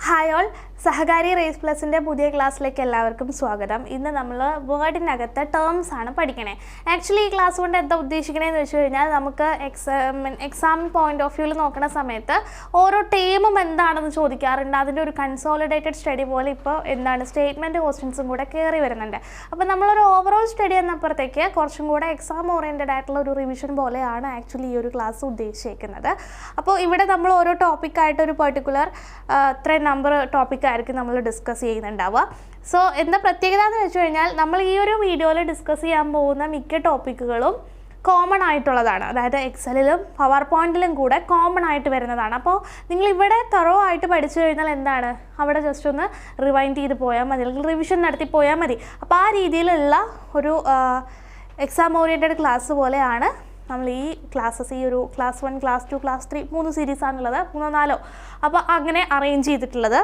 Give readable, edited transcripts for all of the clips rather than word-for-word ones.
Hi all, സഹകാരി raise പ്ലസിൻ്റെ പുതിയ ക്ലാസ്സിലേക്ക് എല്ലാവർക്കും സ്വാഗതം. ഇന്ന് നമ്മൾ വേർഡിനകത്ത് ടേംസ് ആണ് പഠിക്കണേ. ആക്ച്വലി ഈ ക്ലാസ് കൊണ്ട് എന്താ ഉദ്ദേശിക്കണേന്ന് വെച്ച് കഴിഞ്ഞാൽ നമുക്ക് എക്സാം പോയിന്റ് ഓഫ് വ്യൂവിൽ നോക്കുന്ന സമയത്ത് ഓരോ ടേമും എന്താണെന്ന് ചോദിക്കാറുണ്ട്. അതിൻ്റെ ഒരു കൺസോളിഡേറ്റഡ് സ്റ്റഡി പോലെ ഇപ്പോൾ എന്താണ് സ്റ്റേറ്റ്മെൻറ്റ് ക്വസ്റ്റ്യൻസും കൂടെ കയറി വരുന്നുണ്ട്. അപ്പോൾ നമ്മളൊരു ഓവറോൾ സ്റ്റഡി എന്നപ്പുറത്തേക്ക് കുറച്ചും കൂടെ എക്സാം ഓറിയൻറ്റഡ് ആയിട്ടുള്ള ഒരു റിവിഷൻ പോലെയാണ് ആക്ച്വലി ഈ ഒരു ക്ലാസ് ഉദ്ദേശിക്കുന്നത്. അപ്പോൾ ഇവിടെ നമ്മൾ ഓരോ ടോപ്പിക്കായിട്ട് ഒരു പെർട്ടിക്കുലർ ഇത്രയും നമ്പർ ടോപ്പിക്കായിരിക്കും നമ്മൾ ഡിസ്കസ് ചെയ്യുന്നുണ്ടാവുക. സോ എന്താ പ്രത്യേകത എന്ന് വെച്ച് കഴിഞ്ഞാൽ നമ്മൾ ഈ ഒരു വീഡിയോയിൽ ഡിസ്കസ് ചെയ്യാൻ പോകുന്ന മിക്ക ടോപ്പിക്കുകളും കോമൺ ആയിട്ടുള്ളതാണ്. അതായത് എക്സലിലും പവർ പോയിന്റിലും കൂടെ കോമൺ ആയിട്ട് വരുന്നതാണ്. അപ്പോൾ നിങ്ങളിവിടെ തറോ ആയിട്ട് പഠിച്ചു കഴിഞ്ഞാൽ എന്താണ്, അവിടെ ജസ്റ്റ് ഒന്ന് റിവൈൻഡ് ചെയ്ത് പോയാൽ മതി, അല്ലെങ്കിൽ റിവിഷൻ നടത്തി പോയാൽ മതി. അപ്പോൾ ആ രീതിയിലുള്ള ഒരു എക്സാം ഓറിയൻറ്റഡ് ക്ലാസ് പോലെയാണ് നമ്മൾ ഈ ക്ലാസ്സസ്, ഈ ഒരു ക്ലാസ് 1, ക്ലാസ് 2, ക്ലാസ് 3 3 സീരീസാണുള്ളത്, 3-4. അപ്പോൾ അങ്ങനെ അറേഞ്ച് ചെയ്തിട്ടുള്ളത്.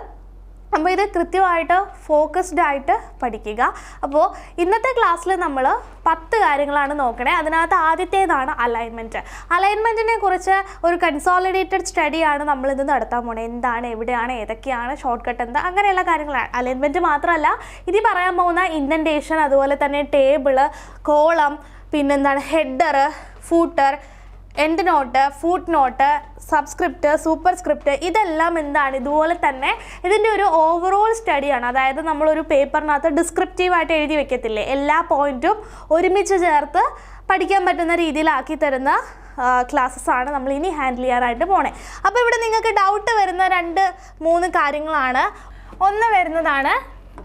അപ്പോൾ ഇത് കൃത്യമായിട്ട് ഫോക്കസ്ഡ് ആയിട്ട് പഠിക്കുക. അപ്പോൾ ഇന്നത്തെ ക്ലാസ്സിൽ നമ്മൾ 10 കാര്യങ്ങളാണ് നോക്കണേ. അതിനകത്ത് ആദ്യത്തേതാണ് അലൈൻമെൻറ്റ്. അലൈൻമെൻറ്റിനെ കുറിച്ച് ഒരു കൺസോളിഡേറ്റഡ് സ്റ്റഡിയാണ് നമ്മളിത് നടത്താൻ പോണേ. എന്താണ്, എവിടെയാണ്, ഏതൊക്കെയാണ് ഷോർട്ട് കട്ട്, എന്താ, അങ്ങനെയുള്ള കാര്യങ്ങളാണ്. അലൈൻമെൻറ്റ് മാത്രമല്ല, ഇത് പറയാൻ പോകുന്ന ഇൻഡൻറ്റേഷൻ, അതുപോലെ തന്നെ ടേബിള്, കോളം, പിന്നെന്താണ് header, footer, endnote, footnote, subscript, superscript, ഇതെല്ലാം എന്താണ്, ഇതുപോലെ തന്നെ ഇതിൻ്റെ ഒരു ഓവറോൾ സ്റ്റഡിയാണ്. അതായത് നമ്മളൊരു പേപ്പറിനകത്ത് ഡിസ്ക്രിപ്റ്റീവായിട്ട് എഴുതി വെക്കത്തില്ലേ, എല്ലാ പോയിൻറ്റും ഒരുമിച്ച് ചേർത്ത് പഠിക്കാൻ പറ്റുന്ന രീതിയിലാക്കി തരുന്ന ക്ലാസ്സസാണ് നമ്മൾ ഇനി ഹാൻഡിൽ ചെയ്യാനായിട്ട് പോണേ. അപ്പോൾ ഇവിടെ നിങ്ങൾക്ക് ഡൗട്ട് വരുന്ന 2-3 കാര്യങ്ങളാണ്. ഒന്ന് വരുന്നതാണ്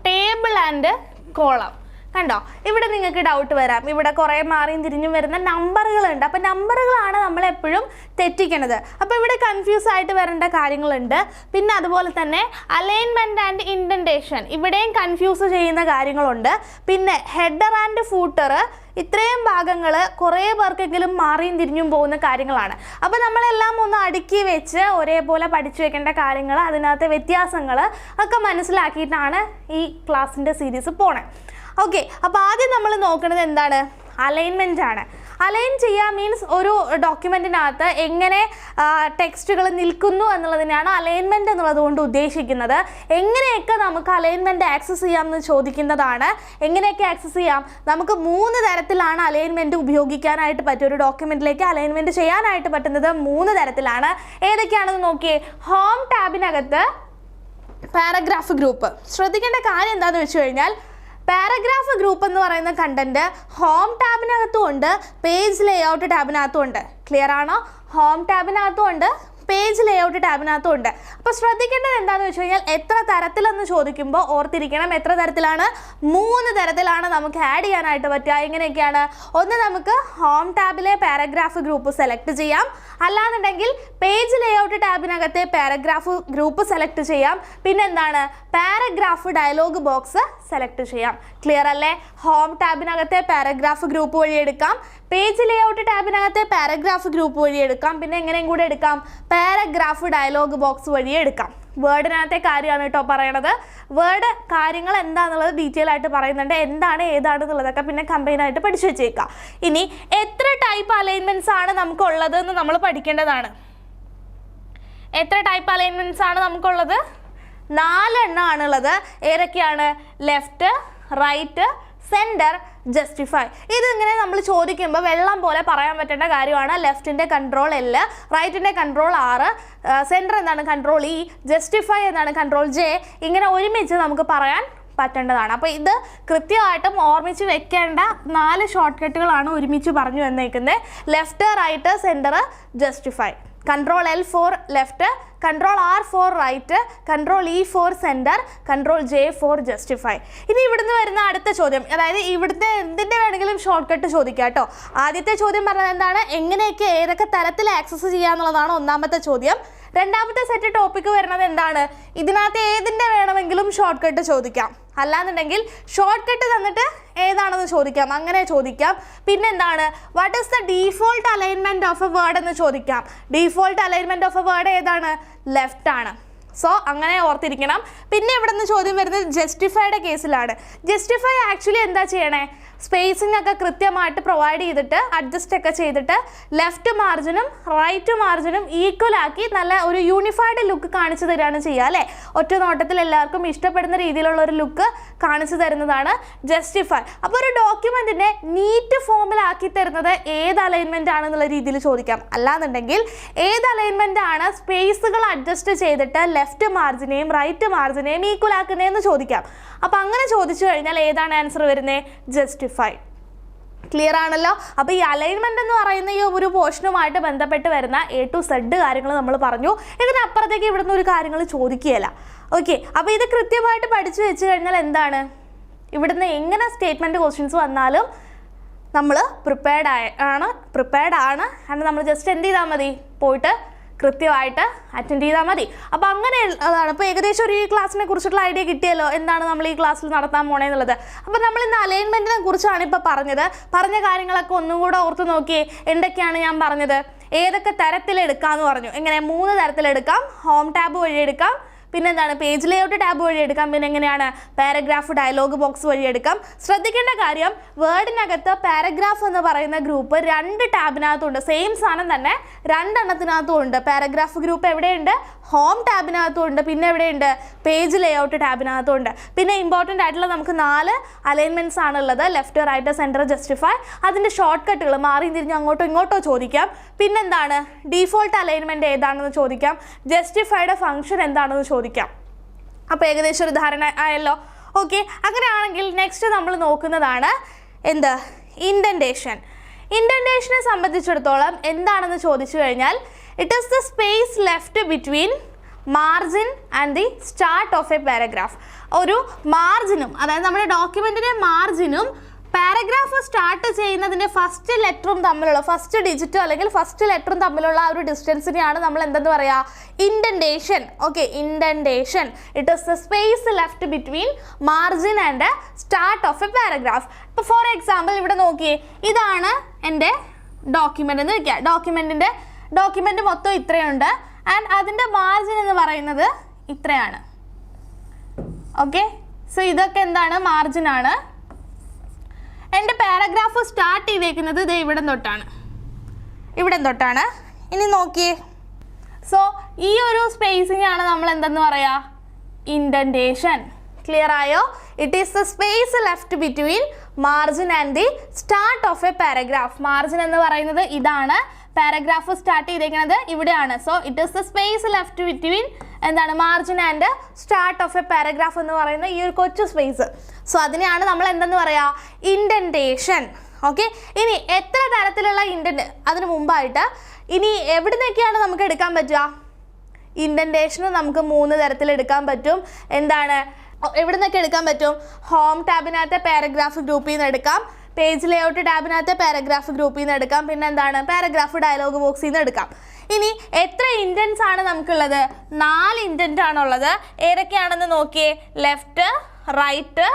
ടേബിൾ ആൻഡ് കോളം. കണ്ടോ, ഇവിടെ നിങ്ങൾക്ക് ഡൗട്ട് വരാം. ഇവിടെ കുറേ മാറിയും തിരിഞ്ഞും വരുന്ന നമ്പറുകളുണ്ട്. അപ്പോൾ നമ്പറുകളാണ് നമ്മളെപ്പോഴും തെറ്റിക്കണത്. അപ്പോൾ ഇവിടെ കൺഫ്യൂസ് ആയിട്ട് വരേണ്ട കാര്യങ്ങളുണ്ട്. പിന്നെ അതുപോലെ തന്നെ അലൈൻമെൻറ്റ് ആൻഡ് ഇൻഡൻറ്റേഷൻ, ഇവിടെയും കൺഫ്യൂസ് ചെയ്യുന്ന കാര്യങ്ങളുണ്ട്. പിന്നെ ഹെഡർ ആൻഡ് ഫൂട്ടർ, ഇത്രയും ഭാഗങ്ങൾ കുറേ പേർക്കെങ്കിലും മാറിയും തിരിഞ്ഞും പോകുന്ന കാര്യങ്ങളാണ്. അപ്പോൾ നമ്മളെല്ലാം ഒന്ന് അടുക്കി വെച്ച് ഒരേപോലെ പഠിച്ചു വെക്കേണ്ട കാര്യങ്ങൾ, അതിനകത്തെ വ്യത്യാസങ്ങൾ ഒക്കെ മനസ്സിലാക്കിയിട്ടാണ് ഈ ക്ലാസ്സിൻ്റെ സീരീസ് പോണേ. ഓക്കെ, അപ്പോൾ ആദ്യം നമ്മൾ നോക്കുന്നത് എന്താണ്, അലൈൻമെൻ്റ് ആണ്. അലൈൻ ചെയ്യുക മീൻസ് ഒരു ഡോക്യുമെൻറ്റിനകത്ത് എങ്ങനെ ടെക്സ്റ്റുകൾ നിൽക്കുന്നു എന്നുള്ളതിനാണ് അലൈൻമെൻറ്റ് എന്നുള്ളത് കൊണ്ട് ഉദ്ദേശിക്കുന്നത്. എങ്ങനെയൊക്കെ നമുക്ക് അലൈൻമെൻറ്റ് ആക്സസ് ചെയ്യാമെന്ന് ചോദിക്കുന്നതാണ്. എങ്ങനെയൊക്കെ ആക്സസ് ചെയ്യാം, നമുക്ക് 3 തരത്തിലാണ് അലൈൻമെൻറ്റ് ഉപയോഗിക്കാനായിട്ട് പറ്റും. ഒരു ഡോക്യുമെൻറ്റിലേക്ക് അലൈൻമെൻറ്റ് ചെയ്യാനായിട്ട് പറ്റുന്നത് 3 തരത്തിലാണ്. ഏതൊക്കെയാണെന്ന് നോക്കിയേ. ഹോം ടാബിനകത്ത് പാരഗ്രാഫ് ഗ്രൂപ്പ്. ശ്രദ്ധിക്കേണ്ട കാര്യം എന്താണെന്ന് വെച്ച് കഴിഞ്ഞാൽ, പാരഗ്രാഫ് ഗ്രൂപ്പ് എന്ന് പറയുന്ന കണ്ടന്റ് ഹോം ടാബിനകത്തും ഉണ്ട്, പേജ് ലേഔട്ട് ടാബിനകത്തും ഉണ്ട്. ക്ലിയർ ആണോ? ഹോം ടാബിനകത്തും ഉണ്ട്, പേജ് ലേഔട്ട് ടാബിനകത്തും ഉണ്ട്. അപ്പോൾ ശ്രദ്ധിക്കേണ്ടത് എന്താണെന്ന് വെച്ച് കഴിഞ്ഞാൽ, എത്ര തരത്തിലെന്ന് ചോദിക്കുമ്പോൾ ഓർത്തിരിക്കണം, എത്ര തരത്തിലാണ്? 3 തരത്തിലാണ് നമുക്ക് ആഡ് ചെയ്യാനായിട്ട് പറ്റുക. എങ്ങനെയൊക്കെയാണ്? ഒന്ന്, നമുക്ക് ഹോം ടാബിലെ പാരഗ്രാഫ് ഗ്രൂപ്പ് സെലക്ട് ചെയ്യാം. അല്ലാന്നുണ്ടെങ്കിൽ പേജ് ലേഔട്ട് ടാബിനകത്തെ പാരഗ്രാഫ് ഗ്രൂപ്പ് സെലക്ട് ചെയ്യാം. പിന്നെന്താണ്, പാരഗ്രാഫ് ഡയലോഗ് ബോക്സ് സെലക്ട് ചെയ്യാം. ക്ലിയർ അല്ലേ? ഹോം ടാബിനകത്തെ പാരഗ്രാഫ് ഗ്രൂപ്പ് വഴി എടുക്കാം, പേജ് ലേഔട്ട് ടാബിനകത്തെ പാരഗ്രാഫ് ഗ്രൂപ്പ് വഴി എടുക്കാം, പിന്നെ എങ്ങനെയും കൂടെ എടുക്കാം, പാരഗ്രാഫ് ഡയലോഗ് ബോക്സ് വഴി എടുക്കാം. വേർഡിനകത്തെ കാര്യമാണ് കേട്ടോ പറയണത്. വേർഡ് കാര്യങ്ങൾ എന്താണെന്നുള്ളത് ഡീറ്റെയിൽ ആയിട്ട് പറയുന്നുണ്ട്. എന്താണ് ഏതാണെന്നുള്ളതൊക്കെ പിന്നെ കമ്പൈനായിട്ട് പഠിച്ചു വെച്ചേക്കാം. ഇനി എത്ര ടൈപ്പ് അലൈൻമെൻറ്റ്സ് ആണ് നമുക്കുള്ളത് എന്ന് നമ്മൾ പഠിക്കേണ്ടതാണ്. എത്ര ടൈപ്പ് അലൈൻമെൻറ്റ്സ് ആണ് നമുക്കുള്ളത്? 4 എണ്ണമാണുള്ളത്. ഏതൊക്കെയാണ്? Left, right, centre, justify. ഇതിങ്ങനെ നമ്മൾ ചോദിക്കുമ്പോൾ വെള്ളം പോലെ പറയാൻ പറ്റേണ്ട കാര്യമാണ്. ലെഫ്റ്റിൻ്റെ കൺട്രോൾ L, റൈറ്റിൻ്റെ കൺട്രോൾ R, സെൻറ്റർ എന്താണ്? കൺട്രോൾ E, ജസ്റ്റിഫൈ എന്താണ്? Control J. ഇങ്ങനെ ഒരുമിച്ച് നമുക്ക് പറയാൻ പറ്റേണ്ടതാണ്. അപ്പോൾ ഇത് കൃത്യമായിട്ടും ഓർമ്മിച്ച് വെക്കേണ്ട 4 ഷോർട്ട് കട്ടുകളാണ് ഒരുമിച്ച് പറഞ്ഞു വന്നേക്കുന്നത്. Left, right, centre, justify. Control L for left, control R for right, control E for centre, control J for justify. ഇനി ഇവിടുന്ന് വരുന്ന അടുത്ത ചോദ്യം, അതായത് ഇവിടുത്തെ എന്തിൻ്റെ വേണമെങ്കിലും ഷോർട്ട് കട്ട് ചോദിക്കാം കേട്ടോ. ആദ്യത്തെ ചോദ്യം പറഞ്ഞത് എന്താണ്, എങ്ങനെയൊക്കെ ഏതൊക്കെ തരത്തിൽ ആക്സസ് ചെയ്യാന്നുള്ളതാണ് ഒന്നാമത്തെ ചോദ്യം. രണ്ടാമത്തെ സെറ്റ് ടോപ്പിക്ക് വരുന്നത് എന്താണ്, ഇതിനകത്ത് ഏതിൻ്റെ വേണമെങ്കിലും ഷോർട്ട് കട്ട് ചോദിക്കാം. അല്ലാന്നുണ്ടെങ്കിൽ ഷോർട്ട് കട്ട് തന്നിട്ട് ഏതാണെന്ന് ചോദിക്കാം, അങ്ങനെ ചോദിക്കാം. പിന്നെന്താണ്, what is the default alignment of A word എന്ന് ചോദിക്കാം. Default alignment of A word ഏതാണ്? ലെഫ്റ്റ് ആണ്. സോ അങ്ങനെ ഓർത്തിരിക്കണം. പിന്നെ ഇവിടെ നിന്ന് ചോദ്യം വരുന്നത് ജസ്റ്റിഫൈയുടെ കേസിലാണ്. ജസ്റ്റിഫൈ ആക്ച്വലി എന്താ ചെയ്യണേ, സ്പേസിംഗ് ഒക്കെ കൃത്യമായിട്ട് പ്രൊവൈഡ് ചെയ്തിട്ട് അഡ്ജസ്റ്റ് ഒക്കെ ചെയ്തിട്ട് ലെഫ്റ്റ് മാർജിനും റൈറ്റ് മാർജിനും ഈക്വൽ ആക്കി നല്ല ഒരു യൂണിഫൈഡ് ലുക്ക് കാണിച്ചു തരികയാണ് ചെയ്യുക അല്ലേ. ഒറ്റ നോട്ടത്തിൽ എല്ലാവർക്കും ഇഷ്ടപ്പെടുന്ന രീതിയിലുള്ള ഒരു ലുക്ക് കാണിച്ചു തരുന്നതാണ് ജസ്റ്റിഫൈ. അപ്പോൾ ഒരു ഡോക്യുമെന്റിനെ നീറ്റ് ഫോമിലാക്കി തരുന്നത് ഏത് അലൈൻമെന്റ് ആണെന്നുള്ള രീതിയിൽ ചോദിക്കാം. അല്ലാന്നുണ്ടെങ്കിൽ ഏത് അലൈൻമെന്റ് ആണ് സ്പേസുകൾ അഡ്ജസ്റ്റ് ചെയ്തിട്ട് ലെഫ്റ്റ് മാർജിനെയും റൈറ്റ് മാർജിനെയും ഈക്വൽ ആക്കുന്നതെന്ന് ചോദിക്കാം. അപ്പം അങ്ങനെ ചോദിച്ചു കഴിഞ്ഞാൽ ഏതാണ് ആൻസർ വരുന്നത്? ജസ്റ്റിഫൈ. ക്ലിയർ ആണല്ലോ. അപ്പോൾ ഈ അലൈൻമെന്റ് എന്ന് പറയുന്ന ഈ ഒരു പോർഷനുമായിട്ട് ബന്ധപ്പെട്ട് വരുന്ന A to Z കാര്യങ്ങൾ നമ്മൾ പറഞ്ഞു. ഇതിനപ്പുറത്തേക്ക് ഇവിടുന്ന് ഒരു കാര്യങ്ങൾ ചോദിക്കുകയല്ല. ഓക്കെ, അപ്പോൾ ഇത് കൃത്യമായിട്ട് പഠിച്ചു വെച്ച് കഴിഞ്ഞാൽ എന്താണ്, ഇവിടുന്ന് എങ്ങനെ സ്റ്റേറ്റ്മെൻറ്റ് ക്വസ്റ്റ്യൻസ് വന്നാലും നമ്മൾ പ്രിപ്പയർഡ് ആണ്. കാരണം നമ്മൾ ജസ്റ്റ് എന്ത് ചെയ്താൽ മതി, പോയിട്ട് കൃത്യമായിട്ട് അറ്റൻഡ് ചെയ്താൽ മതി. അപ്പോൾ അങ്ങനെ അതാണ്. അപ്പോൾ ഏകദേശം ഒരു ഈ ക്ലാസ്സിനെ കുറിച്ചിട്ടുള്ള ഐഡിയ കിട്ടിയല്ലോ, എന്താണ് നമ്മൾ ഈ ക്ലാസ്സിൽ നടത്താൻ പോണേന്നുള്ളത്. അപ്പോൾ നമ്മൾ ഇന്ന് അലൈൻമെൻറ്റിനെ കുറിച്ചാണ് ഇപ്പോൾ പറഞ്ഞ കാര്യങ്ങളൊക്കെ ഒന്നും കൂടെ ഓർത്ത് നോക്കിയേ. എന്തൊക്കെയാണ് ഞാൻ പറഞ്ഞത്? ഏതൊക്കെ തരത്തിലെടുക്കാമെന്ന് പറഞ്ഞു. എങ്ങനെ? 3 തരത്തിലെടുക്കാം. ഹോം ടാബ് വഴി എടുക്കാം, പിന്നെന്താണ് പേജ് ലേഔട്ട് ടാബ് വഴി എടുക്കാം, പിന്നെ എങ്ങനെയാണ് പാരഗ്രാഫ് ഡയലോഗ് ബോക്സ് വഴി എടുക്കാം. ശ്രദ്ധിക്കേണ്ട കാര്യം, വേർഡിനകത്ത് പാരഗ്രാഫ് എന്ന് പറയുന്ന ഗ്രൂപ്പ് 2 ടാബിനകത്തുണ്ട്. സെയിം സാധനം തന്നെ 2 എണ്ണത്തിനകത്തും ഉണ്ട്. പാരഗ്രാഫ് ഗ്രൂപ്പ് എവിടെയുണ്ട്? ഹോം ടാബിനകത്തും ഉണ്ട്. പിന്നെ എവിടെയുണ്ട്? പേജ് ലേഔട്ട് ടാബിനകത്തും ഉണ്ട്. പിന്നെ ഇമ്പോർട്ടൻ്റ് ആയിട്ടുള്ള നമുക്ക് 4 അലൈൻമെൻറ്റ്സ് ആണുള്ളത്. Left, right, centre, justify. അതിൻ്റെ ഷോർട്ട് കട്ടുകൾ മാറി തിരിഞ്ഞ് അങ്ങോട്ടോ ഇങ്ങോട്ടോ ചോദിക്കാം. പിന്നെന്താണ്? ഡീഫോൾട്ട് അലൈൻമെൻറ്റ് ഏതാണെന്ന് ചോദിക്കാം. ജസ്റ്റിഫൈയുടെ ഫംഗ്ഷൻ എന്താണെന്ന് ചോദിക്കാം. അപ്പോൾ ഏകദേശം ഒരു ധാരണ ആയല്ലോ. ഓക്കെ, അങ്ങനെയാണെങ്കിൽ നെക്സ്റ്റ് നമ്മൾ നോക്കുന്നതാണ് എന്ത്? ഇൻഡൻറ്റേഷൻ. ഇൻഡൻറ്റേഷനെ സംബന്ധിച്ചിടത്തോളം എന്താണെന്ന് ചോദിച്ചു കഴിഞ്ഞാൽ, it is the space left between margin and the start of a paragraph. ഒരു മാർജിനും, അതായത് നമ്മുടെ ഡോക്യുമെൻറ്റിൻ്റെ മാർജിനും പാരഗ്രാഫ് സ്റ്റാർട്ട് ചെയ്യുന്നതിൻ്റെ ഫസ്റ്റ് ലെറ്ററും തമ്മിലുള്ള, ഫസ്റ്റ് ഡിജിറ്റോ അല്ലെങ്കിൽ ഫസ്റ്റ് ലെറ്ററും തമ്മിലുള്ള ആ ഒരു ഡിസ്റ്റൻസിനെയാണ് നമ്മൾ എന്തെന്ന് പറയുക? Indentation. Okay, indentation. It is the space left between margin and start of a paragraph. ഇപ്പോൾ ഫോർ എക്സാമ്പിൾ ഇവിടെ നോക്കിയേ, ഇതാണ് എൻ്റെ ഡോക്യുമെൻ്റ് എന്ന് വയ്ക്കുക. ഡോക്യുമെൻറ്റ് മൊത്തം ഇത്രയുണ്ട് ആൻഡ് അതിൻ്റെ മാർജിൻ എന്ന് പറയുന്നത് ഇത്രയാണ്. ഓക്കെ, സോ ഇതൊക്കെ എന്താണ്? മാർജിനാണ്. എൻ്റെ പാരഗ്രാഫ് സ്റ്റാർട്ട് ചെയ്തേക്കുന്നത് ഇത് ഇവിടെ തൊട്ടാണ്. ഇനി നോക്കിയേ, സോ ഈ ഒരു സ്പേസിംഗ് ആണ് നമ്മൾ എന്തെന്ന് പറയാ? ഇൻഡൻറ്റേഷൻ. ക്ലിയർ ആയോ? It is the space left between margin and the start of a paragraph. Margin എന്ന് പറയുന്നത് ഇതാണ്, പാരഗ്രാഫ് സ്റ്റാർട്ട് ചെയ്തേക്കുന്നത് ഇവിടെയാണ്. So it is the space left between എന്താണ്? Margin and start of a paragraph എന്ന് പറയുന്ന ഈ ഒരു കൊച്ചു സ്പേസ്. സോ അതിനെയാണ് നമ്മൾ എന്തെന്ന് പറയാ? ഇൻഡൻറ്റേഷൻ. ഓക്കെ, ഇനി എത്ര തരത്തിലുള്ള ഇൻഡൻറ്റ്, അതിന് മുമ്പായിട്ട് ഇനി എവിടെ നിന്നൊക്കെയാണ് നമുക്ക് എടുക്കാൻ പറ്റുക? ഇൻഡൻറ്റേഷൻ നമുക്ക് 3 തരത്തിലെടുക്കാൻ പറ്റും. എന്താണ്? എവിടെ നിന്നൊക്കെ എടുക്കാൻ പറ്റും? ഹോം ടാബിനകത്തെ പാരഗ്രാഫ് ഗ്രൂപ്പിൽ നിന്ന് എടുക്കാം, പേജ് ലേഔട്ട് ടാബിനകത്തെ പാരഗ്രാഫ് ഗ്രൂപ്പിൽ നിന്ന് എടുക്കാം, പിന്നെ എന്താണ്? പാരഗ്രാഫ് ഡയലോഗ് ബോക്സിൽ നിന്ന് എടുക്കാം. ഇനി എത്ര ഇൻഡൻസ് ആണ് നമുക്കുള്ളത്? 4 ഇൻഡൻ്റ് ആണുള്ളത്. ഏതൊക്കെയാണെന്ന് നോക്കിയേ. ലെഫ്റ്റ്, റൈറ്റ്,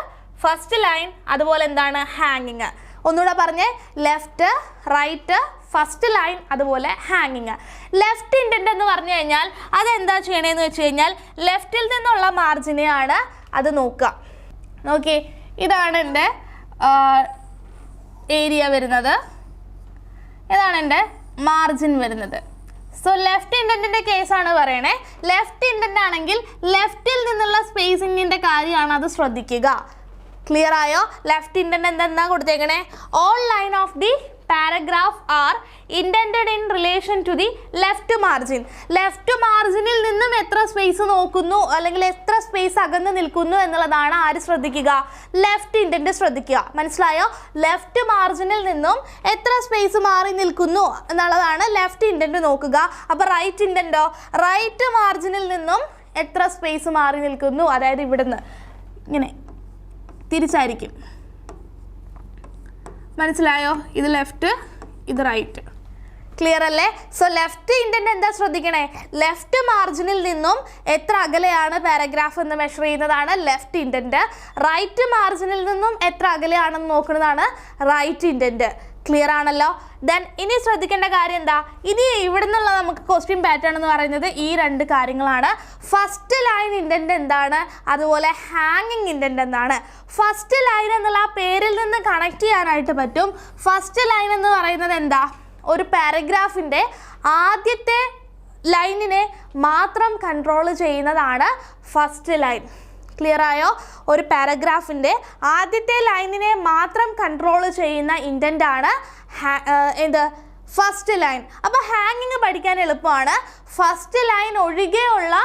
ഫസ്റ്റ് ലൈൻ, അതുപോലെ എന്താണ്? ഹാങ്ങിങ്. ഒന്നുകൂടെ പറഞ്ഞേ. ലെഫ്റ്റ്, റൈറ്റ്, ഫസ്റ്റ് ലൈൻ, അതുപോലെ ഹാങ്ങിങ്. ലെഫ്റ്റ് ഇൻഡൻ്റ് എന്ന് പറഞ്ഞു കഴിഞ്ഞാൽ അതെന്താ ചെയ്യണേന്ന് വെച്ച് കഴിഞ്ഞാൽ ലെഫ്റ്റിൽ നിന്നുള്ള മാർജിനെയാണ് അത് നോക്കുക. നോക്കി, ഇതാണ് എൻ്റെ ഏരിയ വരുന്നത്, ഇതാണ് എൻ്റെ മാർജിൻ വരുന്നത്. സോ ലെഫ്റ്റ് ഇൻഡൻറ്റിൻ്റെ കേസാണ് പറയണേ. ലെഫ്റ്റ് ഇൻഡൻ്റ് ആണെങ്കിൽ ലെഫ്റ്റിൽ നിന്നുള്ള സ്പേസിങ്ങിൻ്റെ കാര്യമാണ് അത് ശ്രദ്ധിക്കുക. ക്ലിയർ ആയോ? ലെഫ്റ്റ് ഇൻഡൻ്റ് എന്താ കൊടുത്തേക്കണേ? All line of the paragraph are indented in relation to the left margin. Left മാർജിനിൽ നിന്നും എത്ര സ്പേസ് നോക്കുന്നു അല്ലെങ്കിൽ എത്ര സ്പേസ് അകന്ന് നിൽക്കുന്നു എന്നുള്ളതാണ് ആര് ശ്രദ്ധിക്കുക? ലെഫ്റ്റ് ഇൻഡൻറ്റ് ശ്രദ്ധിക്കുക. മനസ്സിലായോ? ലെഫ്റ്റ് മാർജിനിൽ നിന്നും എത്ര സ്പേസ് മാറി നിൽക്കുന്നു എന്നുള്ളതാണ് ലെഫ്റ്റ് ഇൻഡൻറ്റ് നോക്കുക. അപ്പോൾ റൈറ്റ് ഇൻഡൻറ്റോ? റൈറ്റ് മാർജിനിൽ നിന്നും എത്ര സ്പേസ് മാറി നിൽക്കുന്നു, അതായത് ഇവിടുന്ന് ഇങ്ങനെ തിരിച്ചായിരിക്കും. മനസ്സിലായോ? ഇത് ലെഫ്റ്റ്, ഇത് റൈറ്റ്. ക്ലിയർ അല്ലേ? സോ ലെഫ്റ്റ് ഇൻഡൻറ്റ് എന്താ ശ്രദ്ധിക്കണേ? ലെഫ്റ്റ് മാർജിനിൽ നിന്നും എത്ര അകലെയാണ് പാരഗ്രാഫ് എന്ന് മെഷർ ചെയ്യുന്നതാണ് ലെഫ്റ്റ് ഇൻഡൻറ്റ്. റൈറ്റ് മാർജിനിൽ നിന്നും എത്ര അകലെയാണെന്ന് നോക്കുന്നതാണ് റൈറ്റ് ഇൻഡൻറ്റ്. ക്ലിയർ ആണല്ലോ. ദെൻ ഇനി ശ്രദ്ധിക്കേണ്ട കാര്യം എന്താ, ഇനി ഇവിടെ നിന്നുള്ള നമുക്ക് ക്വസ്റ്റ്യൻ പാറ്റേൺ എന്ന് പറയുന്നത് ഈ രണ്ട് കാര്യങ്ങളാണ്. ഫസ്റ്റ് ലൈൻ ഇൻഡന്റ് എന്താണ്, അതുപോലെ ഹാങ്ങിങ് ഇൻഡന്റ് എന്താണ്. ഫസ്റ്റ് ലൈൻ എന്നുള്ള ആ പേരിൽ നിന്ന് കണക്ട് ചെയ്യാനായിട്ട് പറ്റും. ഫസ്റ്റ് ലൈൻ എന്ന് പറയുന്നത് എന്താ, ഒരു പാരഗ്രാഫിൻ്റെ ആദ്യത്തെ ലൈനിനെ മാത്രം കൺട്രോൾ ചെയ്യുന്നതാണ് ഫസ്റ്റ് ലൈൻ. ക്ലിയർ ആയോ? ഒരു പാരഗ്രാഫിൻ്റെ ആദ്യത്തെ ലൈനിനെ മാത്രം കൺട്രോൾ ചെയ്യുന്ന ഇൻഡൻ്റ് ആണ് എന്ത്, ഫസ്റ്റ് ലൈൻ. അപ്പോൾ ഹാങ്ങിങ് പഠിക്കാൻ എളുപ്പമാണ്. ഫസ്റ്റ് ലൈൻ ഒഴികെയുള്ള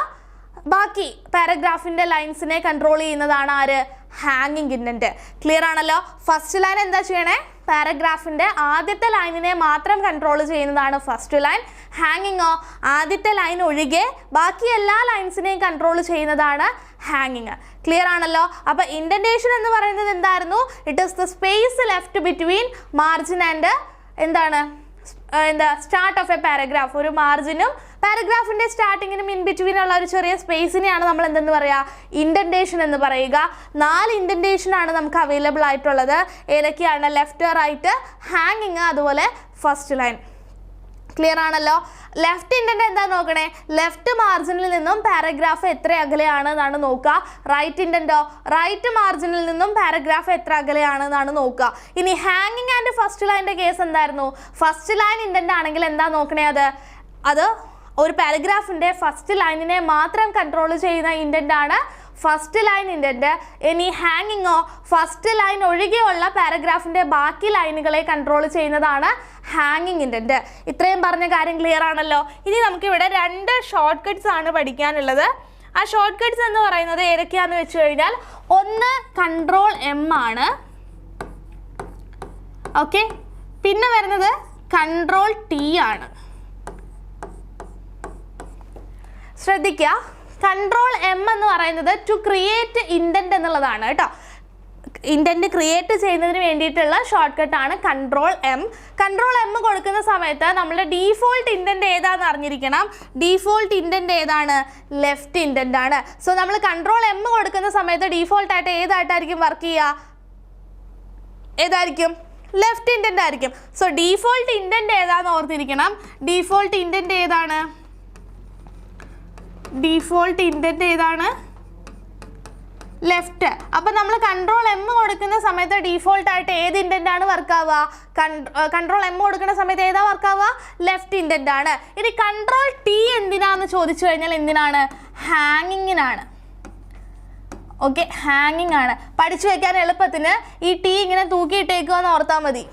ബാക്കി പാരഗ്രാഫിൻ്റെ ലൈൻസിനെ കൺട്രോൾ ചെയ്യുന്നതാണ് ആര്, ഹാങ്ങിങ് ഇൻഡന്റ്. ക്ലിയർ ആണല്ലോ. ഫസ്റ്റ് ലൈൻ എന്താ ചെയ്യണേ, പാരഗ്രാഫിൻ്റെ ആദ്യത്തെ ലൈനിനെ മാത്രം കൺട്രോൾ ചെയ്യുന്നതാണ് ഫസ്റ്റ് ലൈൻ. ഹാങ്ങിങ്ങോ, ആദ്യത്തെ ലൈൻ ഒഴികെ ബാക്കി എല്ലാ ലൈൻസിനെയും കൺട്രോൾ ചെയ്യുന്നതാണ് ഹാങ്ങിങ്. ക്ലിയർ ആണല്ലോ. അപ്പോൾ ഇൻഡന്റേഷൻ എന്ന് പറയുന്നത് എന്തായിരുന്നു, it is the space left between margin and എന്താണ് സ്റ്റാർട്ട് ഓഫ് എ പാരഗ്രാഫ്. ഒരു മാർജിനും പാരഗ്രാഫിൻ്റെ സ്റ്റാർട്ടിങ്ങിനും ഇൻ ബിറ്റ്വീൻ ഉള്ള ഒരു ചെറിയ സ്പേസിനെയാണ് നമ്മൾ എന്തെന്ന് പറയുക, ഇൻഡന്റേഷൻ എന്ന് പറയുക. 4 ഇൻഡന്റേഷൻ ആണ് നമുക്ക് അവൈലബിൾ ആയിട്ടുള്ളത്. ഏതൊക്കെയാണ്, ലെഫ്റ്റ്, റൈറ്റ്, ഹാങ്ങിങ്, അതുപോലെ ഫസ്റ്റ് ലൈൻ. ക്ലിയർ ആണല്ലോ. ലെഫ്റ്റ് ഇൻഡന്റ് എന്താ നോക്കണേ, ലെഫ്റ്റ് മാർജിനിൽ നിന്നും പാരഗ്രാഫ് എത്ര അകലെയാണ് എന്നാണ് നോക്കുക. റൈറ്റ് ഇൻഡന്റോ, റൈറ്റ് മാർജിനിൽ നിന്നും പാരഗ്രാഫ് എത്ര അകലെയാണ് എന്നാണ് നോക്കുക. ഇനി ഹാങ്ങിങ് ആൻഡ് ഫസ്റ്റ് ലൈൻ്റെ കേസ് എന്തായിരുന്നു, ഫസ്റ്റ് ലൈൻ ഇൻഡന്റ് ആണെങ്കിൽ എന്താ നോക്കണേ, അത് ഒരു പാരഗ്രാഫിൻ്റെ ഫസ്റ്റ് ലൈനിനെ മാത്രം കൺട്രോൾ ചെയ്യുന്ന ഇൻഡന്റ് ആണ് ഫസ്റ്റ് ലൈൻ ഇൻഡന്റ്. ഇനി ഹാങ്ങിങ്ങോ, ഫസ്റ്റ് ലൈൻ ഒഴികെയുള്ള പാരഗ്രാഫിൻ്റെ ബാക്കി ലൈനുകളെ കൺട്രോൾ ചെയ്യുന്നതാണ് ഹാങ്ങിങ് ഇൻഡന്റ്. ഇത്രയും പറഞ്ഞ കാര്യം ക്ലിയർ ആണല്ലോ. ഇനി നമുക്കിവിടെ 2 ഷോർട്ട് കട്ട്സ് ആണ് പഠിക്കാനുള്ളത്. ആ ഷോർട്ട് കട്ട്സ് എന്ന് പറയുന്നത് ഏതൊക്കെയാണെന്ന് വെച്ച് കഴിഞ്ഞാൽ, ഒന്ന് കൺട്രോൾ എം ആണ്, ഓക്കെ. പിന്നെ വരുന്നത് കൺട്രോൾ ടി ആണ്. ശ്രദ്ധിക്കുക, കൺട്രോൾ എം എന്ന് പറയുന്നത് ടു ക്രിയേറ്റ് ഇൻഡന്റ് എന്നുള്ളതാണ് കേട്ടോ. ഇൻഡന്റ് ക്രിയേറ്റ് ചെയ്യുന്നതിന് വേണ്ടിയിട്ടുള്ള ഷോർട്ട് കട്ടാണ് കൺട്രോൾ എം. കൺട്രോൾ എം കൊടുക്കുന്ന സമയത്ത് നമ്മുടെ ഡീഫോൾട്ട് ഇൻഡന്റ് ഏതാണെന്ന് അറിഞ്ഞിരിക്കണം. ഡീഫോൾട്ട് ഇൻഡന്റ് ഏതാണ്, ലെഫ്റ്റ് ഇൻഡന്റ് ആണ്. സോ നമ്മൾ കൺട്രോൾ എം കൊടുക്കുന്ന സമയത്ത് ഡീഫോൾട്ടായിട്ട് ഏതായിട്ടായിരിക്കും വർക്ക് ചെയ്യുക, ഏതായിരിക്കും, ലെഫ്റ്റ് ഇൻഡന്റ് ആയിരിക്കും. സോ ഡീഫോൾട്ട് ഇൻഡന്റ് ഏതാണെന്ന് ഓർത്തിരിക്കണം. ഡീഫോൾട്ട് ഇൻഡന്റ് ഏതാണ്, ഡീഫോൾട്ട് ഇൻഡന്റ് ഏതാണ്, ലെഫ്റ്റ്. അപ്പം നമ്മൾ കൺട്രോൾ എം കൊടുക്കുന്ന സമയത്ത് ഡീഫോൾട്ടായിട്ട് ഏത് ഇൻഡന്റ് ആണ് വർക്ക് ആവുക, കൺട്രോൾ എം കൊടുക്കുന്ന സമയത്ത് ഏതാ വർക്ക് ആവുക, ലെഫ്റ്റ് ഇൻഡന്റ് ആണ്. ഇനി കൺട്രോൾ ടി എന്തിനാന്ന് ചോദിച്ചു കഴിഞ്ഞാൽ എന്തിനാണ്, ഹാങ്ങിങ്ങിനാണ്. ഓക്കെ, ഹാങ്ങിങ് ആണ്. പഠിച്ചു വെക്കാൻ എളുപ്പത്തിന് ഈ ടി ഇങ്ങനെ തൂക്കിയിട്ടേക്കുക എന്ന് ഓർത്താൽ മതി.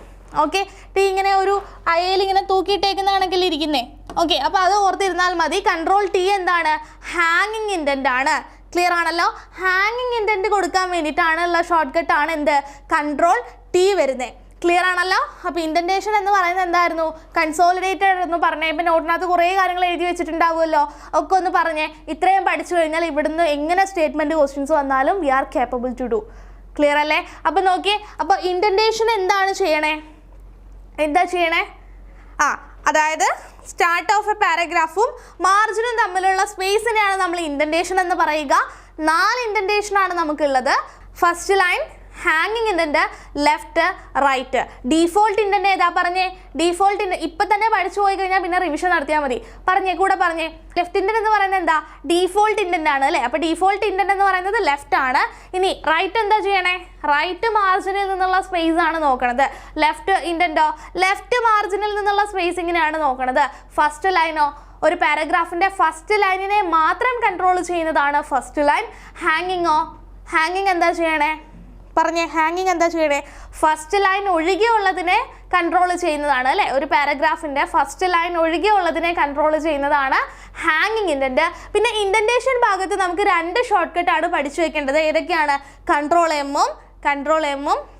ഓക്കെ, ടി ഇങ്ങനെ ഒരു അയയിൽ ഇങ്ങനെ തൂക്കിയിട്ടേക്കുന്നതാണെങ്കിൽ ഇരിക്കുന്നേ. ഓക്കെ, അപ്പോൾ അത് ഓർത്തിരുന്നാൽ മതി. കൺട്രോൾ ടി എന്താണ്, ഹാങ്ങിങ് ഇൻഡന്റ് ആണ്. ക്ലിയർ ആണല്ലോ. ഹാങ്ങിങ് ഇൻഡന്റ് കൊടുക്കാൻ വേണ്ടിയിട്ടാണുള്ള ഷോർട്ട് കട്ട് ആണ് എന്ത്, കൺട്രോൾ ടി വരുന്നത്. ക്ലിയർ ആണല്ലോ. അപ്പോൾ ഇൻഡന്റേഷൻ എന്ന് പറയുന്നത് എന്തായിരുന്നു, കൺസോളിഡേറ്റഡ് എന്ന് പറഞ്ഞേ. ഇപ്പം നോട്ടിനകത്ത് കുറേ കാര്യങ്ങൾ എഴുതി വെച്ചിട്ടുണ്ടാവുമല്ലോ, ഒക്കെ ഒന്ന് പറഞ്ഞേ. ഇത്രയും പഠിച്ചു കഴിഞ്ഞാൽ ഇവിടുന്ന് എങ്ങനെ സ്റ്റേറ്റ്മെൻറ്റ് ക്വസ്റ്റ്യൻസ് വന്നാലും we are capable to do. Clear അല്ലേ? അപ്പോൾ നോക്കിയേ, അപ്പോൾ ഇൻഡന്റേഷൻ എന്താണ് ചെയ്യണേ, എന്താ ചെയ്യണേ, അതായത് സ്റ്റാർട്ട് ഓഫ് എ പാരഗ്രാഫും മാർജിനും തമ്മിലുള്ള സ്പേസിനെയാണ് നമ്മൾ ഇൻഡന്റേഷൻ എന്ന് പറയുക. 4 ഇൻഡന്റേഷനാണ് നമുക്കുള്ളത്. ഫസ്റ്റ് ലൈൻ, ഹാങ്ങിങ് indent, left, right. Default indent ഏതാ പറഞ്ഞേ, ഡീഫോൾട്ട് ഇൻഡന്റ് ഇപ്പം തന്നെ പഠിച്ചു പോയി കഴിഞ്ഞാൽ പിന്നെ റിവിഷൻ നടത്തിയാൽ മതി. കൂടെ പറഞ്ഞേ. ലെഫ്റ്റ് ഇൻഡന്റ് എന്ന് പറയുന്നത് എന്താ, ഡീഫോൾട്ട് ഇൻഡന്റ് ആണ് അല്ലേ. അപ്പോൾ ഡീഫോൾട്ട് ഇൻഡന്റ് എന്ന് പറയുന്നത് ലെഫ്റ്റ് ആണ്. ഇനി റൈറ്റ് എന്താ ചെയ്യണേ, റൈറ്റ് മാർജിനിൽ നിന്നുള്ള സ്പേസ് ആണ് നോക്കണത്. ലെഫ്റ്റ് ഇൻഡന്റോ, ലെഫ്റ്റ് മാർജിനിൽ നിന്നുള്ള സ്പേസ് ഇങ്ങനെയാണ് നോക്കണത്. ഫസ്റ്റ് ലൈനോ, ഒരു പാരഗ്രാഫിൻ്റെ ഫസ്റ്റ് ലൈനിനെ മാത്രം കൺട്രോൾ ചെയ്യുന്നതാണ് ഫസ്റ്റ് ലൈൻ. ഹാങ്ങിങ്ങോ, ഹാങ്ങിങ് എന്താ ചെയ്യണേ പറഞ്ഞേ, ഹാങ്ങിങ് എന്താ ചെയ്യണേ, ഫസ്റ്റ് ലൈൻ ഒഴികെയുള്ളതിനെ കൺട്രോൾ ചെയ്യുന്നതാണ് അല്ലേ. ഒരു പാരഗ്രാഫിൻ്റെ ഫസ്റ്റ് ലൈൻ ഒഴികെയുള്ളതിനെ കൺട്രോൾ ചെയ്യുന്നതാണ് ഹാങ്ങിങ് ഇൻഡന്റ്. പിന്നെ ഇൻഡന്റേഷൻ ഭാഗത്ത് നമുക്ക് 2 ഷോർട്ട് കട്ടാണ് പഠിച്ചു വെക്കേണ്ടത്. ഏതൊക്കെയാണ്, കൺട്രോൾ എമ്മും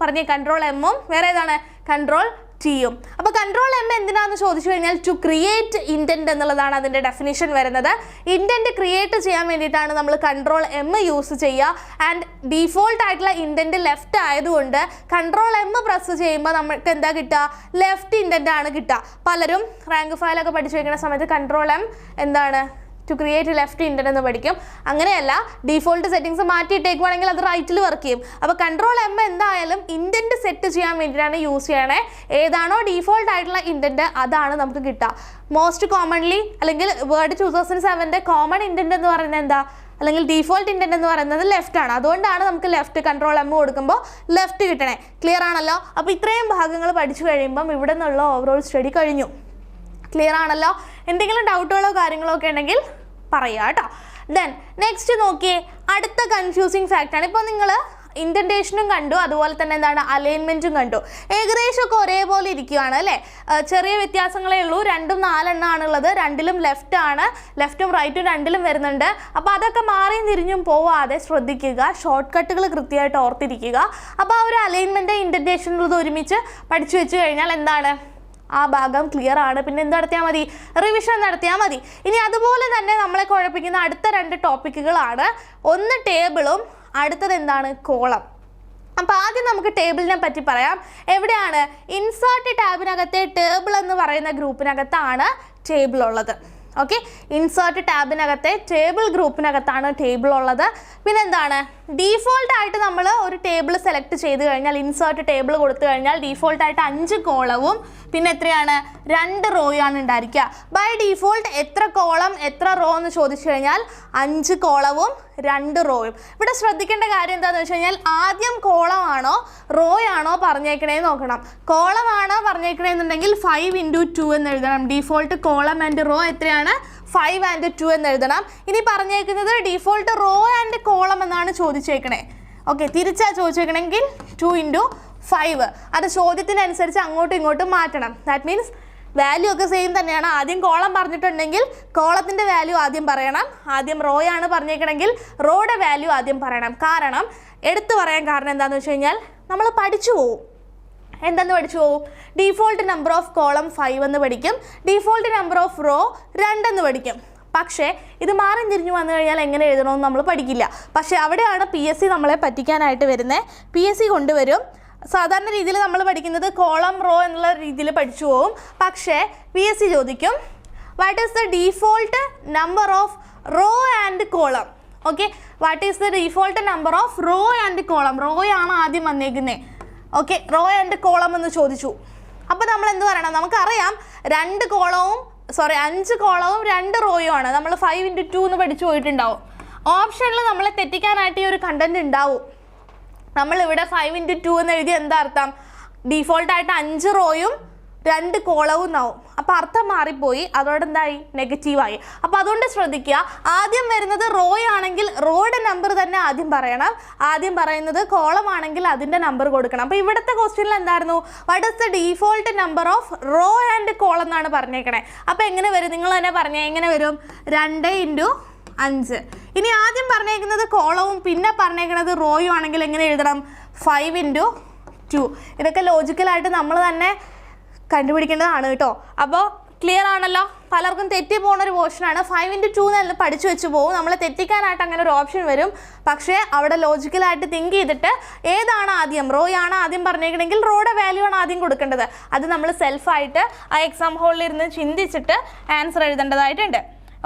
പറഞ്ഞേ, കൺട്രോൾ എമ്മും വേറെ ഏതാണ്, കൺട്രോൾ ടിയും. അപ്പോൾ കൺട്രോൾ എം എന്തിനാന്ന് ചോദിച്ചു കഴിഞ്ഞാൽ ടു ക്രിയേറ്റ് ഇൻഡന്റ് എന്നുള്ളതാണ് അതിൻ്റെ ഡെഫിനിഷൻ വരുന്നത്. ഇൻഡന്റ് ക്രിയേറ്റ് ചെയ്യാൻ വേണ്ടിയിട്ടാണ് നമ്മൾ കൺട്രോൾ എം യൂസ് ചെയ്യുക. ആൻഡ് ഡീഫോൾട്ട് ആയിട്ടുള്ള ഇൻഡന്റ് ലെഫ്റ്റ് ആയതുകൊണ്ട് കൺട്രോൾ എം പ്രസ് ചെയ്യുമ്പോൾ നമുക്ക് എന്താ കിട്ടുക, ലെഫ്റ്റ് ഇൻഡന്റ് ആണ് കിട്ടുക. പലരും റാങ്ക് ഫയലൊക്കെ പഠിച്ചു വയ്ക്കുന്ന സമയത്ത് കൺട്രോൾ എം എന്താണ് ടു ക്രിയേറ്റ് ലെഫ്റ്റ് ഇൻഡന്റ് എന്ന് പഠിക്കും. അങ്ങനെയല്ല, ഡീഫോൾട്ട് സെറ്റിംഗ്സ് മാറ്റിയിട്ടേക്കുവാണെങ്കിൽ അത് റൈറ്റിൽ വർക്ക് ചെയ്യും. അപ്പോൾ Ctrl+M എന്തായാലും ഇൻഡന്റ് സെറ്റ് ചെയ്യാൻ വേണ്ടിയിട്ടാണ് യൂസ് ചെയ്യണേ. ഏതാണോ ഡീഫോൾട്ട് ആയിട്ടുള്ള ഇൻഡന്റ് അതാണ് നമുക്ക് കിട്ടുക. മോസ്റ്റ് കോമൺലി അല്ലെങ്കിൽ വേർഡ് 2007 കോമൺ ഇൻഡന്റ് എന്ന് പറയുന്നത് എന്താ, അല്ലെങ്കിൽ ഡീഫോൾട്ട് ഇൻഡന്റ് എന്ന് പറയുന്നത് ലെഫ്റ്റ് ആണ്. അതുകൊണ്ടാണ് നമുക്ക് ലെഫ്റ്റ് Ctrl+M കൊടുക്കുമ്പോൾ ലെഫ്റ്റ് കിട്ടണേ. ക്ലിയർ ആണല്ലോ? അപ്പോൾ ഇത്രയും ഭാഗങ്ങൾ പഠിച്ചു കഴിയുമ്പം ഇവിടെ നിന്നുള്ള ഓവറോൾ സ്റ്റഡി കഴിഞ്ഞു. ക്ലിയർ ആണല്ലോ? എന്തെങ്കിലും ഡൗട്ടുകളോ കാര്യങ്ങളോ ഒക്കെ ഉണ്ടെങ്കിൽ പറയാം കേട്ടോ. ദെൻ നെക്സ്റ്റ് നോക്കിയേ, അടുത്ത കൺഫ്യൂസിങ് ഫാക്റ്റാണ്. ഇപ്പോൾ നിങ്ങൾ ഇൻഡൻറ്റേഷനും കണ്ടു, അതുപോലെ തന്നെ എന്താണ് അലൈൻമെൻറ്റും കണ്ടു. ഏകദേശമൊക്കെ ഒരേപോലെ ഇരിക്കുകയാണ് അല്ലേ? ചെറിയ വ്യത്യാസങ്ങളേ ഉള്ളൂ. 2ഉം 4 എണ്ണമാണുള്ളത്. 2ലും ലെഫ്റ്റ് ആണ്, ലെഫ്റ്റും റൈറ്റും 2ലും വരുന്നുണ്ട്. അപ്പോൾ അതൊക്കെ മാറിയും തിരിഞ്ഞും പോവാതെ ശ്രദ്ധിക്കുക, ഷോർട്ട് കട്ടുകൾ കൃത്യമായിട്ട് ഓർത്തിരിക്കുക. അപ്പോൾ ആ ഒരു അലൈൻമെൻറ്റ് ഇൻഡൻറ്റേഷനുള്ളത് ഒരുമിച്ച് പഠിച്ചു വെച്ച് കഴിഞ്ഞാൽ എന്താണ്, ആ ഭാഗം ക്ലിയർ ആണ്. പിന്നെ എന്ത് നടത്തിയാൽ മതി, റിവിഷൻ നടത്തിയാൽ മതി. ഇനി അതുപോലെ തന്നെ നമ്മളെ കുഴപ്പിക്കുന്ന അടുത്ത 2 ടോപ്പിക്കുകളാണ്. ഒന്ന് ടേബിളും, അടുത്തത് എന്താണ്, കോളം. അപ്പോൾ ആദ്യം നമുക്ക് ടേബിളിനെ പറ്റി പറയാം. എവിടെയാണ്, ഇൻസേർട്ട് ടാബിനകത്തെ ടേബിൾ എന്ന് പറയുന്ന ഗ്രൂപ്പിനകത്താണ് ടേബിൾ ഉള്ളത്. ഓക്കെ, ഇൻസേർട്ട് ടാബിനകത്തെ ടേബിൾ ഗ്രൂപ്പിനകത്താണ് ടേബിൾ ഉള്ളത്. പിന്നെ എന്താണ്, ഡീഫോൾട്ട് ആയിട്ട് നമ്മൾ ഒരു ടേബിൾ സെലക്ട് ചെയ്ത് കഴിഞ്ഞാൽ, ഇൻസേർട്ട് ടേബിൾ കൊടുത്തു കഴിഞ്ഞാൽ ഡീഫോൾട്ടായിട്ട് 5 കോളവും പിന്നെ എത്രയാണ്, 2 റോയാണ് ഉണ്ടായിരിക്കുക. ബൈ ഡീഫോൾട്ട് എത്ര കോളം എത്ര റോ എന്ന് ചോദിച്ചു കഴിഞ്ഞാൽ 5 കോളവും 2 റോയും. ഇവിടെ ശ്രദ്ധിക്കേണ്ട കാര്യം എന്താണെന്ന് വെച്ച് കഴിഞ്ഞാൽ, ആദ്യം കോളമാണോ റോയാണോ പറഞ്ഞേക്കണേന്ന് നോക്കണം. കോളമാണോ പറഞ്ഞേക്കണേന്നുണ്ടെങ്കിൽ 5×2 എന്ന് എഴുതണം. ഡീഫോൾട്ട് കോളം ആൻഡ് റോ എത്രയാണ്, 5×2 എന്ന് എഴുതണം. ഇനി പറഞ്ഞേക്കുന്നത് ഡീഫോൾട്ട് റോ ആൻഡ് കോളം എന്നാണ് ചോദിച്ചേക്കണേ. ഓക്കെ, തിരിച്ചാ ചോദിച്ചേക്കണമെങ്കിൽ 2×5. അത് ചോദ്യത്തിനനുസരിച്ച് അങ്ങോട്ടും ഇങ്ങോട്ടും മാറ്റണം. ദാറ്റ് മീൻസ് വാല്യൂ ഒക്കെ സെയിം തന്നെയാണ്. ആദ്യം കോളം പറഞ്ഞിട്ടുണ്ടെങ്കിൽ കോളത്തിൻ്റെ വാല്യൂ ആദ്യം പറയണം. ആദ്യം റോ ആണ് പറഞ്ഞേക്കണമെങ്കിൽ റോയുടെ വാല്യൂ ആദ്യം പറയണം. കാരണം എടുത്തു പറയാൻ കാരണം എന്താണെന്ന് വെച്ച് കഴിഞ്ഞാൽ നമ്മൾ പഠിച്ചു പോവും. എന്തെന്ന് പഠിച്ചു പോവും, ഡീഫോൾട്ട് നമ്പർ ഓഫ് കോളം 5 എന്ന് പഠിക്കും, ഡീഫോൾട്ട് നമ്പർ ഓഫ് റോ 2 എന്ന് പഠിക്കും. പക്ഷേ ഇത് മാറി തിരിഞ്ഞു വന്നു കഴിഞ്ഞാൽ എങ്ങനെ എഴുതണമെന്ന് നമ്മൾ പഠിക്കില്ല. പക്ഷേ അവിടെയാണ് PSC നമ്മളെ പറ്റിക്കാനായിട്ട് വരുന്നത്. PSC കൊണ്ടുവരും. സാധാരണ രീതിയിൽ നമ്മൾ പഠിക്കുന്നത് കോളം റോ എന്നുള്ള രീതിയിൽ പഠിച്ചു പോവും. പക്ഷേ PSC ചോദിക്കും, what is the default number of row and column. Okay, what is the default number of row and column. റോയാണ് ആദ്യം വന്നേക്കുന്നത്. ഓക്കെ, റോ ആൻഡ് കോളം എന്ന് ചോദിച്ചു. അപ്പോൾ നമ്മൾ എന്ത് പറയണം, നമുക്കറിയാം 5 കോളവും 2 റോയും ആണ്. നമ്മൾ 5×2 എന്ന് പഠിച്ചു പോയിട്ടുണ്ടാവും. ഓപ്ഷനിൽ നമ്മളെ തെറ്റിക്കാനായിട്ട് ഈ ഒരു കണ്ടന്റ് ഉണ്ടാവും. നമ്മളിവിടെ 5×2 എന്ന് എഴുതി എന്താ അർത്ഥം, ഡീഫോൾട്ടായിട്ട് 5 റോയും 2 കോളവും എന്നാവും. അപ്പോൾ അർത്ഥം മാറിപ്പോയി, അതോടെ എന്തായി, നെഗറ്റീവായി. അപ്പോൾ അതുകൊണ്ട് ശ്രദ്ധിക്കുക, ആദ്യം വരുന്നത് റോ ആണെങ്കിൽ റോയുടെ നമ്പർ തന്നെ ആദ്യം പറയണം. ആദ്യം പറയുന്നത് കോളം ആണെങ്കിൽ അതിൻ്റെ നമ്പർ കൊടുക്കണം. അപ്പോൾ ഇവിടുത്തെ ക്വസ്റ്റ്യനിൽ എന്തായിരുന്നു, what is the default number of row and column എന്നാണ് പറഞ്ഞേക്കണേ. അപ്പോൾ എങ്ങനെ വരും, നിങ്ങൾ തന്നെ പറഞ്ഞേ, എങ്ങനെ വരും, 2×5. ഇനി ആദ്യം പറഞ്ഞേക്കുന്നത് കോളവും പിന്നെ പറഞ്ഞേക്കുന്നത് റോയും ആണെങ്കിൽ എങ്ങനെ എഴുതണം, 5×2. ഇതൊക്കെ ലോജിക്കലായിട്ട് നമ്മൾ തന്നെ കണ്ടുപിടിക്കേണ്ടതാണ് കേട്ടോ. അപ്പോൾ ക്ലിയർ ആണല്ലോ? പലർക്കും തെറ്റി പോകുന്നൊരു പോർഷനാണ്. 5×2 എന്ന് പഠിച്ചു വെച്ച് പോകും. നമ്മൾ തെറ്റിക്കാനായിട്ട് അങ്ങനെ ഒരു ഓപ്ഷൻ വരും. പക്ഷേ അവിടെ ലോജിക്കലായിട്ട് തിങ്ക് ചെയ്തിട്ട് ഏതാണ് ആദ്യം, റോയാണ് ആദ്യം പറഞ്ഞേക്കണമെങ്കിൽ റോയുടെ വാല്യൂ ആണ് ആദ്യം കൊടുക്കേണ്ടത്. അത് നമ്മൾ സെൽഫായിട്ട് ആ എക്സാം ഹോളിൽ ഇരുന്ന് ചിന്തിച്ചിട്ട് ആൻസർ എഴുതേണ്ടതായിട്ടുണ്ട്.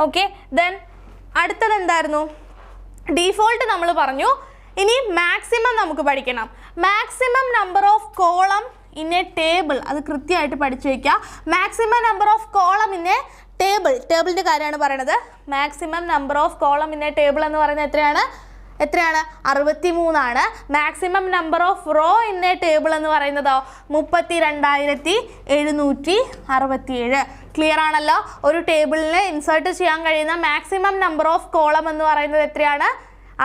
ഓക്കെ, ദെൻ അടുത്തത് എന്തായിരുന്നു, ഡീഫോൾട്ട് നമ്മൾ പറഞ്ഞു. ഇനി മാക്സിമം നമുക്ക് പഠിക്കണം. Maximum number of column in a table, അത് കൃത്യമായിട്ട് പഠിച്ചു വയ്ക്കുക. Maximum number of column in a table, ടേബിളിൻ്റെ കാര്യമാണ് പറയണത്. Maximum number of column in a table എന്ന് പറയുന്നത് എത്രയാണ്, 63 ആണ്. Maximum number of row in a table എന്ന് പറയുന്നതോ 32,767. ക്ലിയർ ആണല്ലോ? ഒരു ടേബിളിൽ ഇൻസേർട്ട് ചെയ്യാൻ കഴിയുന്ന മാക്സിമം നമ്പർ ഓഫ് കോളം എന്ന് പറയുന്നത് എത്രയാണ്,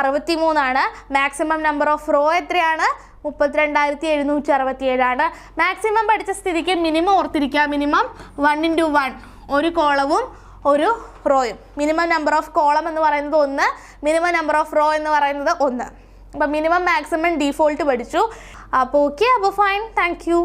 63 ആണ്. മാക്സിമം നമ്പർ ഓഫ് റോ എത്രയാണ്, 32,767 ആണ്. മാക്സിമം പഠിച്ച സ്ഥിതിക്ക് മിനിമം ഓർത്തിരിക്കുക. മിനിമം 1×1, ഒരു കോളവും ഒരു റോയും. മിനിമം നമ്പർ ഓഫ് കോളം എന്ന് പറയുന്നത് 1, മിനിമം നമ്പർ ഓഫ് റോ എന്ന് പറയുന്നത് 1. അപ്പോൾ മിനിമം മാക്സിമം ഡീഫോൾട്ട് പഠിച്ചു. അപ്പോൾ ഓക്കെ, അപ്പോൾ ഫൈൻ, താങ്ക് യു.